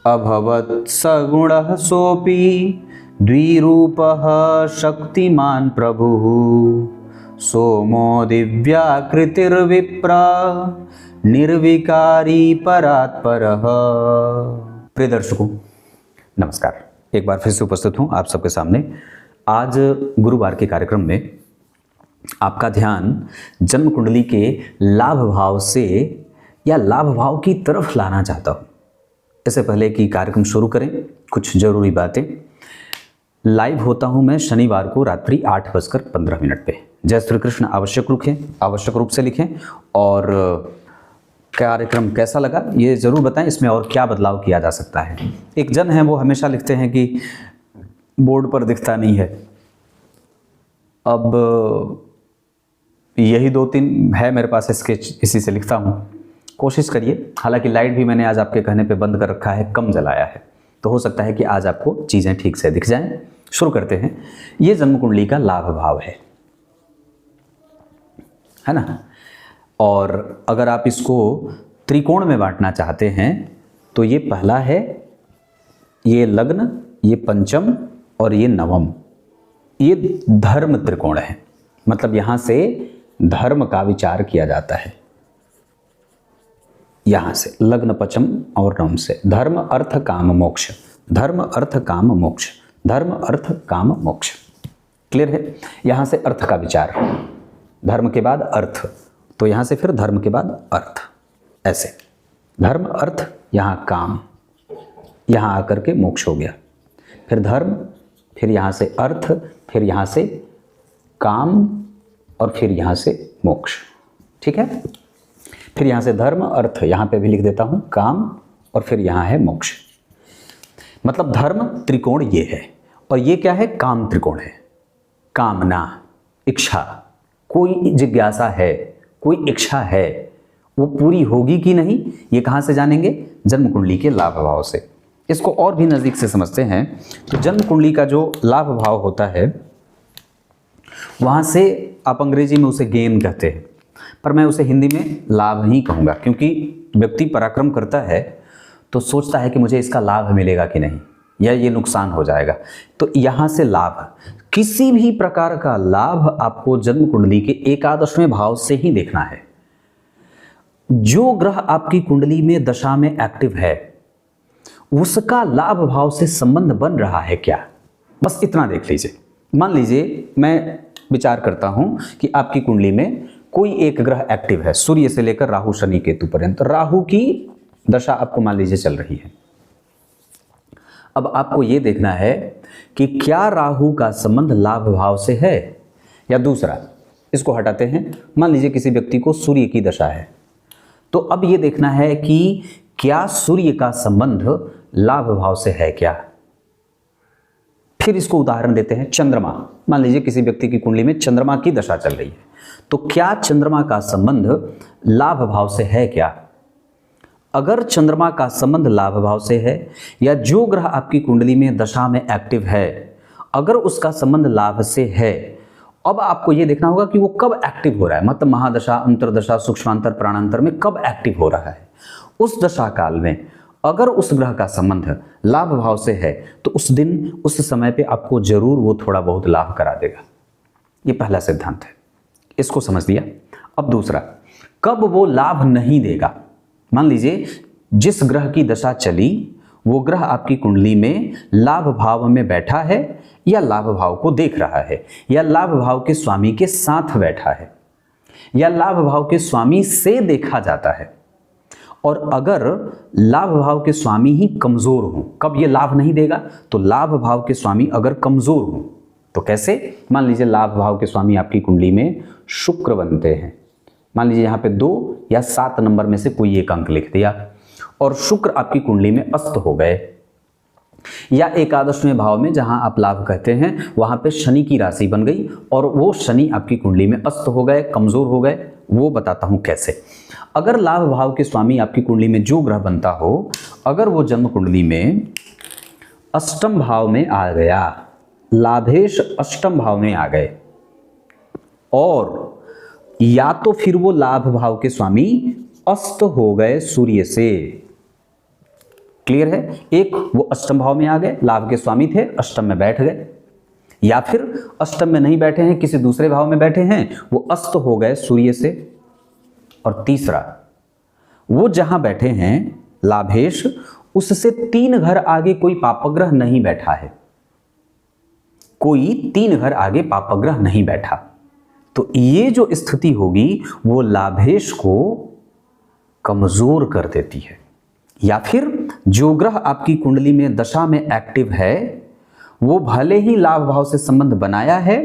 अभवत् सगुणः सोऽपि द्विरूपः शक्तिमान् प्रभुः सोमो दिव्याकृतिर्विप्र निर्विकारी परात्परः। प्रिय दर्शकों नमस्कार, एक बार फिर से उपस्थित हूँ आप सबके सामने। आज गुरुवार के कार्यक्रम में आपका ध्यान जन्म कुंडली के लाभ भाव से या लाभ भाव की तरफ लाना चाहता हूँ। इससे पहले कि कार्यक्रम शुरू करें, कुछ जरूरी बातें। लाइव होता हूँ मैं शनिवार को रात्रि 8:15 पे। जय श्री कृष्ण आवश्यक रूप से लिखें और कार्यक्रम कैसा लगा ये ज़रूर बताएं, इसमें और क्या बदलाव किया जा सकता है। एक जन है वो हमेशा लिखते हैं कि बोर्ड पर दिखता नहीं है। अब यही 2-3 है मेरे पास स्केच, इसी से लिखता हूँ। कोशिश करिए। हालांकि लाइट भी मैंने आज आपके कहने पे बंद कर रखा है, कम जलाया है, तो हो सकता है कि आज आपको चीज़ें ठीक से दिख जाएं। शुरू करते हैं। ये जन्म कुंडली का लाभ भाव है ना। और अगर आप इसको त्रिकोण में बांटना चाहते हैं तो ये पहला है, ये लग्न, ये पंचम और ये नवम। ये धर्म त्रिकोण है, मतलब यहां से धर्म का विचार किया जाता है। यहां से लग्न पंचम और नवम से धर्म अर्थ काम मोक्ष, धर्म अर्थ काम मोक्ष, धर्म अर्थ काम मोक्ष। क्लियर है? यहां से अर्थ का विचार, धर्म के बाद अर्थ, तो यहां से फिर धर्म के बाद अर्थ, ऐसे धर्म अर्थ, यहां काम, यहां आकर के मोक्ष हो गया। फिर धर्म, फिर यहां से अर्थ, फिर यहां से काम और फिर यहां से मोक्ष। ठीक है? फिर यहां से धर्म अर्थ, यहां पे भी लिख देता हूं काम, और फिर यहां है मोक्ष। मतलब धर्म त्रिकोण ये है, और ये क्या है? काम त्रिकोण है। कामना, इच्छा, कोई जिज्ञासा है, कोई इच्छा है, वो पूरी होगी कि नहीं, ये कहां से जानेंगे? जन्म कुंडली के लाभ भाव से। इसको और भी नजदीक से समझते हैं तो जन्म कुंडली का जो लाभ भाव होता है, वहां से आप अंग्रेजी में उसे गेन कहते हैं, पर मैं उसे हिंदी में लाभ ही कहूँगा, क्योंकि व्यक्ति पराक्रम करता है तो सोचता है कि मुझे इसका लाभ मिलेगा कि नहीं, या ये नुकसान हो जाएगा। तो यहाँ से लाभ, किसी भी प्रकार का लाभ आपको जन्म कुंडली के एकादशवें भाव से ही देखना है। जो ग्रह आपकी कुंडली में दशा में एक्टिव है उसका लाभ भाव से संबंध बन रहा है क्या, बस इतना देख लीजिए। मान लीजिए मैं विचार करता हूं कि आपकी कुंडली में कोई एक ग्रह एक्टिव है, सूर्य से लेकर राहु शनि केतु पर्यंत। राहु की दशा आपको मान लीजिए चल रही है। अब आपको यह देखना है कि क्या राहु का संबंध लाभ भाव से है, या दूसरा, इसको हटाते हैं। मान लीजिए किसी व्यक्ति को सूर्य की दशा है, तो अब यह देखना है कि क्या सूर्य का संबंध लाभ भाव से है क्या। फिर इसको उदाहरण देते हैं, चंद्रमा। मान लीजिए किसी व्यक्ति की कुंडली में चंद्रमा की दशा चल रही है, तो क्या चंद्रमा का संबंध लाभ भाव से है क्या। अगर चंद्रमा का संबंध लाभ भाव से है, या जो ग्रह आपकी कुंडली में दशा में एक्टिव है अगर उसका संबंध लाभ से है, अब आपको यह देखना होगा कि वो कब एक्टिव हो रहा है, मतलब महादशा, अंतरदशा, सूक्ष्मांतर, प्राणांतर में कब एक्टिव हो रहा है। उस दशा काल में अगर उस ग्रह का संबंध लाभ भाव से है तो उस दिन उस समय पे आपको जरूर वो थोड़ा बहुत लाभ करा देगा। ये पहला सिद्धांत है, इसको समझ लिया। अब दूसरा, कब वो लाभ नहीं देगा। मान लीजिए जिस ग्रह की दशा चली वो ग्रह आपकी कुंडली में लाभ भाव में बैठा है, या लाभ भाव को देख रहा है, या लाभ भाव के स्वामी के साथ बैठा है, या लाभ भाव के स्वामी से देखा जाता है। और अगर लाभ भाव के स्वामी ही कमजोर हों, कब ये लाभ नहीं देगा, तो लाभ भाव के स्वामी अगर कमजोर हों तो कैसे। मान लीजिए लाभ भाव के स्वामी आपकी कुंडली में शुक्र बनते हैं, मान लीजिए यहाँ पे 2 या 7 नंबर में से कोई एक अंक लिख दिया, और शुक्र आपकी कुंडली में अस्त हो गए, या एकादशवें भाव में जहां आप लाभ कहते हैं वहां पे शनि की राशि बन गई और वो शनि आपकी कुंडली में अस्त हो गए, कमजोर हो गए। वो बताता हूं कैसे। अगर लाभ भाव के स्वामी आपकी कुंडली में जो ग्रह बनता हो, अगर वो जन्म कुंडली में अष्टम भाव में आ गया, लाभेश अष्टम भाव में आ गए, और या तो फिर वो लाभ भाव के स्वामी अस्त हो गए सूर्य से, क्लियर है? एक वो अष्टम भाव में आ गए, लाभ के स्वामी थे, अष्टम में बैठ गए, या फिर अष्टम में नहीं बैठे हैं, किसी दूसरे भाव में बैठे हैं, वो अस्त हो गए सूर्य से। और तीसरा, वो जहां बैठे हैं लाभेश, उससे 3 घर आगे कोई पापग्रह नहीं बैठा है, कोई 3 घर आगे पापग्रह नहीं बैठा। तो ये जो स्थिति होगी वो लाभेश को कमजोर कर देती है। या फिर जो ग्रह आपकी कुंडली में दशा में एक्टिव है वो भले ही लाभ भाव से संबंध बनाया है,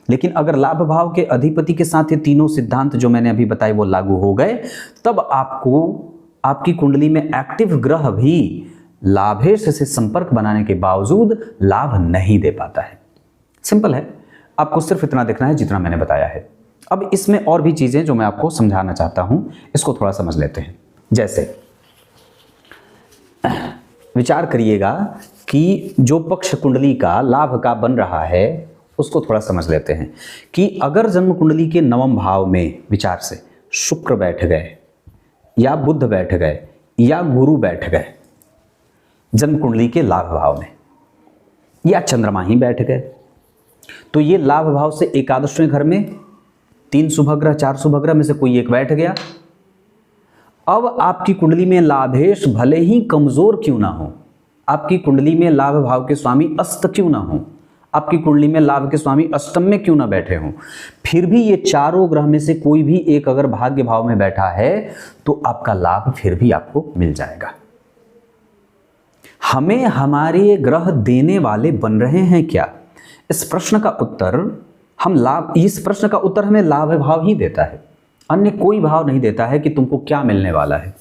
लेकिन अगर लाभ भाव के अधिपति के साथ ये तीनों सिद्धांत जो मैंने अभी बताए वो लागू हो गए, तब आपको आपकी कुंडली में एक्टिव ग्रह भी लाभेश से संपर्क बनाने के बावजूद लाभ नहीं दे पाता है। सिंपल है, आपको सिर्फ इतना देखना है जितना मैंने बताया है। अब इसमें और भी चीजें जो मैं आपको समझाना चाहता हूं, इसको थोड़ा समझ लेते हैं। जैसे विचार करिएगा कि जो पक्ष कुंडली का लाभ का बन रहा है उसको थोड़ा समझ लेते हैं कि अगर जन्म कुंडली के 9वें भाव में विचार से शुक्र बैठ गए या बुध बैठ गए या गुरु बैठ गए जन्म कुंडली के लाभ भाव में, या चंद्रमा ही बैठ गए, तो ये लाभ भाव से एकादशवें घर में 3 शुभग्रह 4 शुभग्रह में से कोई एक बैठ गया। अब आपकी कुंडली में लाभेश भले ही कमजोर क्यों ना हो, आपकी कुंडली में लाभ भाव के स्वामी अस्त क्यों ना हो, आपकी कुंडली में लाभ के स्वामी अष्टम में क्यों ना बैठे हों, फिर भी ये चारों ग्रह में से कोई भी एक अगर भाग्य भाव में बैठा है तो आपका लाभ फिर भी आपको मिल जाएगा। हमें हमारे ग्रह देने वाले बन रहे हैं क्या? इस प्रश्न का उत्तर हमें लाभ भाव ही देता है, अन्य कोई भाव नहीं देता है कि तुमको क्या मिलने वाला है।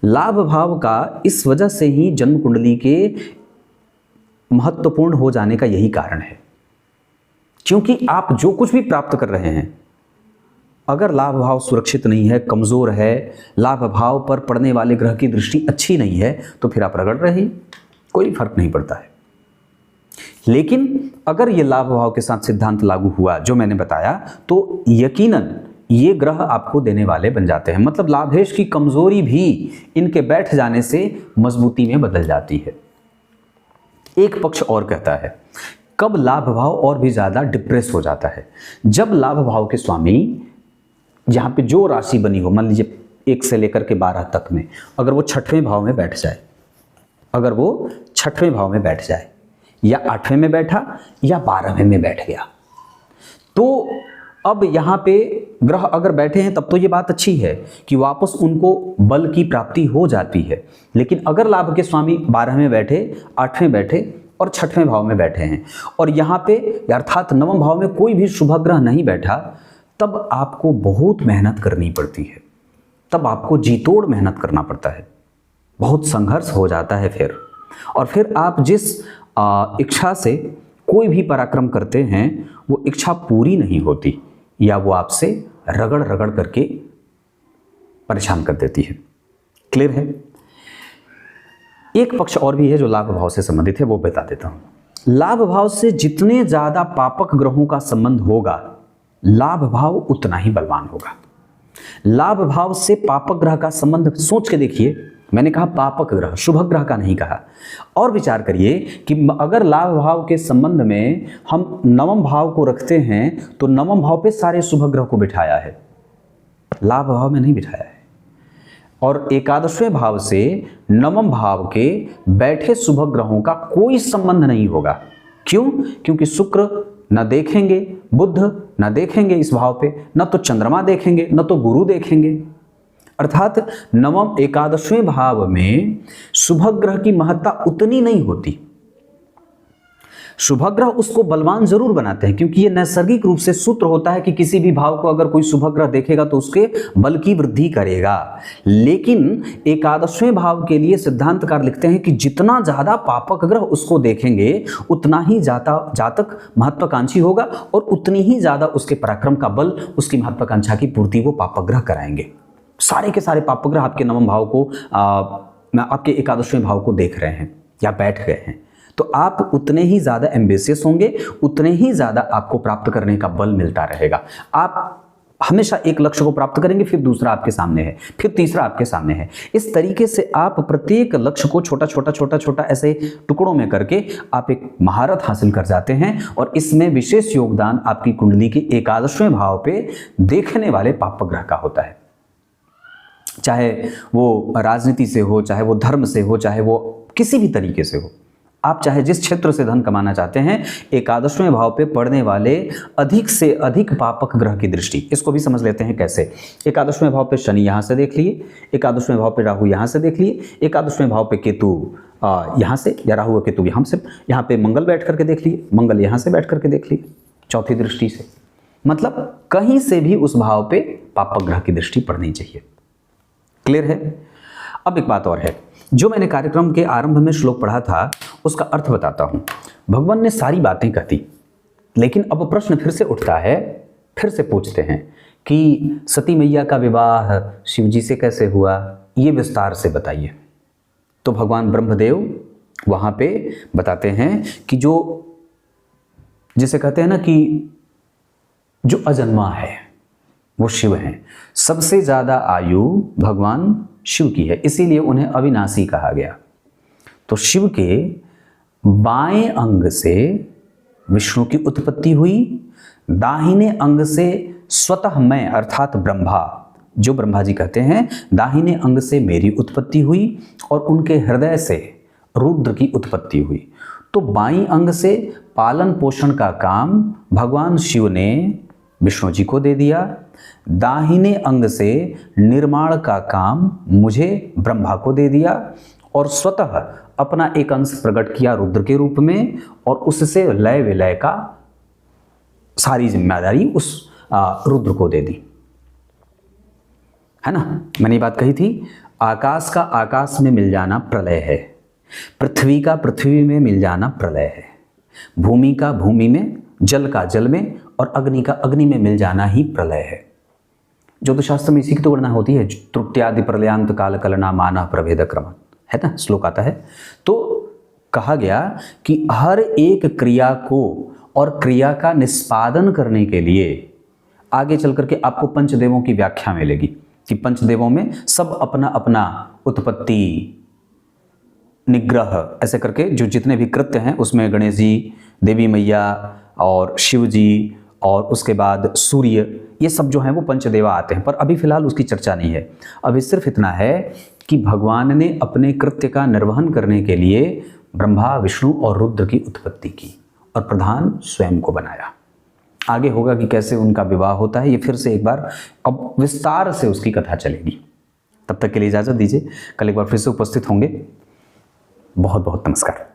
लाभ भाव का इस वजह से ही जन्म कुंडली के महत्वपूर्ण हो जाने का यही कारण है, क्योंकि आप जो कुछ भी प्राप्त कर रहे हैं, अगर लाभ भाव सुरक्षित नहीं है, कमजोर है, लाभ भाव पर पड़ने वाले ग्रह की दृष्टि अच्छी नहीं है, तो फिर आप रगड़ रहे, कोई फर्क नहीं पड़ता है। लेकिन अगर ये लाभ भाव के साथ सिद्धांत लागू हुआ जो मैंने बताया, तो यकीनन ये ग्रह आपको देने वाले बन जाते हैं। मतलब लाभेश की कमजोरी भी इनके बैठ जाने से मजबूती में बदल जाती है। एक पक्ष और कहता है, कब लाभ भाव और भी ज्यादा डिप्रेस हो जाता है, जब लाभ भाव के स्वामी जहां पे जो राशि बनी हो, मान लीजिए 1 से लेकर के 12 तक में, अगर वो 6वें भाव में बैठ जाए, अगर वो 6वें भाव में बैठ जाए, या 8वें में बैठा या 12वें में बैठ गया, तो अब यहाँ पे ग्रह अगर बैठे हैं तब तो ये बात अच्छी है कि वापस उनको बल की प्राप्ति हो जाती है। लेकिन अगर लाभ के स्वामी 12वें बैठे, 8वें बैठे और 6वें भाव में बैठे हैं, और यहाँ पे अर्थात 9वें भाव में कोई भी शुभ ग्रह नहीं बैठा, तब आपको बहुत मेहनत करनी पड़ती है, तब आपको जीतोड़ मेहनत करना पड़ता है, बहुत संघर्ष हो जाता है फिर। और फिर आप जिस इच्छा से कोई भी पराक्रम करते हैं वो इच्छा पूरी नहीं होती, या वो आपसे रगड़ रगड़ करके परेशान कर देती है। क्लियर है? एक पक्ष और भी है जो लाभ भाव से संबंधित है, वो बता देता हूं। लाभ भाव से जितने ज्यादा पापक ग्रहों का संबंध होगा, लाभ भाव उतना ही बलवान होगा। लाभ भाव से पापक ग्रह का संबंध सोच के देखिए, मैंने कहा पापक ग्रह, शुभ ग्रह का नहीं कहा। और विचार करिए कि अगर लाभ भाव के संबंध में हम 9वें भाव को रखते हैं तो 9वें भाव पे सारे शुभ ग्रह को बिठाया है, लाभ भाव में नहीं बिठाया है। और एकादशवें भाव से 9वें भाव के बैठे शुभ ग्रहों का कोई संबंध नहीं होगा। क्यों? क्योंकि शुक्र न देखेंगे, बुध न देखेंगे इस भाव पे, न तो चंद्रमा देखेंगे, न तो गुरु देखेंगे। अर्थात 9वें एकादशवें भाव में शुभ ग्रह की महत्ता उतनी नहीं होती। शुभ ग्रह उसको बलवान जरूर बनाते हैं, क्योंकि ये नैसर्गिक रूप से सूत्र होता है कि किसी भी भाव को अगर कोई शुभ ग्रह देखेगा तो उसके बल की वृद्धि करेगा। लेकिन एकादशवें भाव के लिए सिद्धांतकार लिखते हैं कि जितना ज्यादा पापक ग्रह उसको देखेंगे उतना ही जातक महत्वाकांक्षी होगा, और उतनी ही ज्यादा उसके पराक्रम का बल, उसकी महत्वाकांक्षा की पूर्ति वो पापक ग्रह कराएंगे। सारे के सारे पापक ग्रह आपके 9वें भाव को आपके एकादशवें भाव को देख रहे हैं या बैठ गए हैं, तो आप उतने ही ज़्यादा एम्बिशियस होंगे, उतने ही ज़्यादा आपको प्राप्त करने का बल मिलता रहेगा। आप हमेशा एक लक्ष्य को प्राप्त करेंगे, फिर दूसरा आपके सामने है, फिर तीसरा आपके सामने है। इस तरीके से आप प्रत्येक लक्ष्य को छोटा छोटा ऐसे टुकड़ों में करके आप एक महारत हासिल कर जाते हैं। और इसमें विशेष योगदान आपकी कुंडली के एकादशवें भाव पे देखने वाले पापग्रह का होता है। चाहे वो राजनीति से हो, चाहे वो धर्म से हो, चाहे वो किसी भी तरीके से हो, आप चाहे जिस क्षेत्र से धन कमाना चाहते हैं, एकादशवें भाव पे पड़ने वाले अधिक से अधिक पापक ग्रह की दृष्टि, इसको भी समझ लेते हैं कैसे। एकादशवें भाव पे शनि यहाँ से देख लिए, एकादशवें भाव पे राहु यहाँ से देख लिए, एकादशवें भाव पे केतु यहाँ से, या राहु और केतु यहाँ से, यहाँ पे मंगल बैठ करके देख लिए, मंगल यहाँ से बैठ करके देख लिए चौथी दृष्टि से। मतलब कहीं से भी उस भाव पे पापक ग्रह की दृष्टि पड़नी चाहिए। क्लियर है। अब एक बात और है, जो मैंने कार्यक्रम के आरंभ में श्लोक पढ़ा था उसका अर्थ बताता हूं। भगवान ने सारी बातें कह दी, लेकिन अब प्रश्न फिर से उठता है, फिर से पूछते हैं कि सती मैया का विवाह शिव जी से कैसे हुआ, ये विस्तार से बताइए। तो भगवान ब्रह्मदेव वहां पे बताते हैं कि जो, जिसे कहते हैं ना कि जो अजन्मा है वो शिव हैं। सबसे ज़्यादा आयु भगवान शिव की है, इसीलिए उन्हें अविनाशी कहा गया। तो शिव के बाएं अंग से विष्णु की उत्पत्ति हुई, दाहिने अंग से स्वतः मैं अर्थात ब्रह्मा, जो ब्रह्मा जी कहते हैं, दाहिने अंग से मेरी उत्पत्ति हुई और उनके हृदय से रुद्र की उत्पत्ति हुई। तो बाईं अंग से पालन पोषण का काम भगवान शिव ने विष्णु जी को दे दिया, दाहिने अंग से निर्माण का काम मुझे ब्रह्मा को दे दिया, और स्वतः अपना एक अंश प्रकट किया रुद्र के रूप में, और उससे लय विलय का सारी जिम्मेदारी उस रुद्र को दे दी, है ना। मैंने ये बात कही थी, आकाश का आकाश में मिल जाना प्रलय है, पृथ्वी का पृथ्वी में मिल जाना प्रलय है, भूमि का भूमि में, जल का जल में, और अग्नि का अग्नि में मिल जाना ही प्रलय है। ज्योतिषशास्त्र में इसी की तो गणना होती है, त्रुट्यादि प्रलयांत काल कलना मानः प्रभेद क्रम, है ना, श्लोक आता है। तो कहा गया कि हर एक क्रिया को और क्रिया का निष्पादन करने के लिए आगे चल करके आपको पंचदेवों की व्याख्या मिलेगी कि पंचदेवों में सब अपना अपना उत्पत्ति, निग्रह, ऐसे करके जो जितने भी कृत्य हैं उसमें गणेश जी, देवी मैया और शिव जी और उसके बाद सूर्य, ये सब जो हैं वो पंचदेवा आते हैं। पर अभी फिलहाल उसकी चर्चा नहीं है। अभी सिर्फ इतना है कि भगवान ने अपने कृत्य का निर्वहन करने के लिए ब्रह्मा, विष्णु और रुद्र की उत्पत्ति की और प्रधान स्वयं को बनाया। आगे होगा कि कैसे उनका विवाह होता है, ये फिर से एक बार अब विस्तार से उसकी कथा चलेगी। तब तक के लिए इजाज़त दीजिए, कल एक बार फिर से उपस्थित होंगे। बहुत बहुत नमस्कार।